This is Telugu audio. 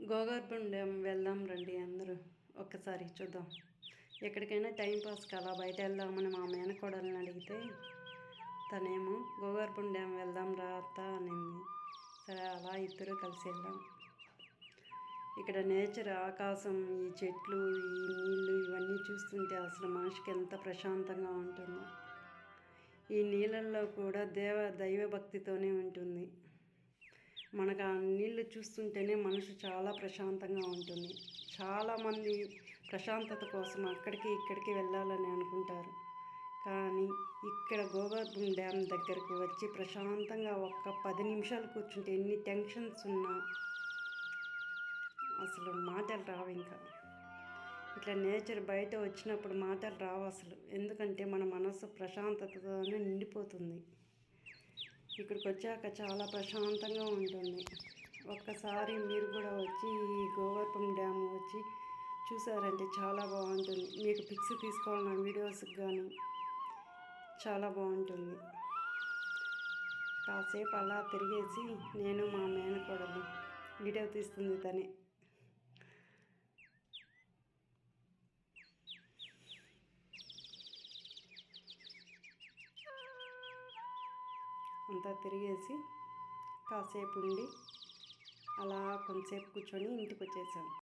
గోగర్భం డ్యామ్ వెళ్దాం రండి అందరూ ఒక్కసారి చూద్దాం. ఎక్కడికైనా టైంపాస్కి అలా బయట వెళ్దామని మా మేనకోడల్ని అడిగితే తనేమో గోగర్భం డ్యామ్ వెళ్దాం రా అత్త అనింది. సరే అలా ఇద్దరు కలిసి వెళ్ళాం. ఇక్కడ నేచర్, ఆకాశం, ఈ చెట్లు, ఈ నీళ్ళు ఇవన్నీ చూస్తుంటే అసలు మనిషికి ఎంత ప్రశాంతంగా ఉంటుందో. ఈ నీళ్ళల్లో కూడా దైవభక్తితోనే ఉంటుంది. మనకు ఆ నీళ్ళు చూస్తుంటేనే మనసు చాలా ప్రశాంతంగా ఉంటుంది. చాలామంది ప్రశాంతత కోసం అక్కడికి ఇక్కడికి వెళ్ళాలని అనుకుంటారు. కానీ ఇక్కడ గోగర్భం డ్యామ్ దగ్గరకు వచ్చి ప్రశాంతంగా ఒక్క 10 నిమిషాలు కూర్చుంటే ఎన్ని టెన్షన్స్ ఉన్నా అసలు మాటలు రావు. ఇంకా ఇట్లా నేచర్ బయట వచ్చినప్పుడు మాటలు రావు అసలు. ఎందుకంటే మన మనసు ప్రశాంతతతోనే నిండిపోతుంది. ఇక్కడికి వచ్చాక చాలా ప్రశాంతంగా ఉంటుంది. ఒక్కసారి మీరు కూడా వచ్చి ఈ గోగర్భం డ్యామ్ వచ్చి చూసారంటే చాలా బాగుంటుంది. మీకు పిక్స్ తీసుకోవాలన్న వీడియోస్కి కానీ చాలా బాగుంటుంది. కాసేపు అలా తిరిగేసి నేను మా మేనకోడలు వీడియో తీస్తుంది తనే. అంతా తిరిగేసి కాసేపు ఉండి అలా కొంతసేపు కూర్చొని ఇంటికి వచ్చేసాం.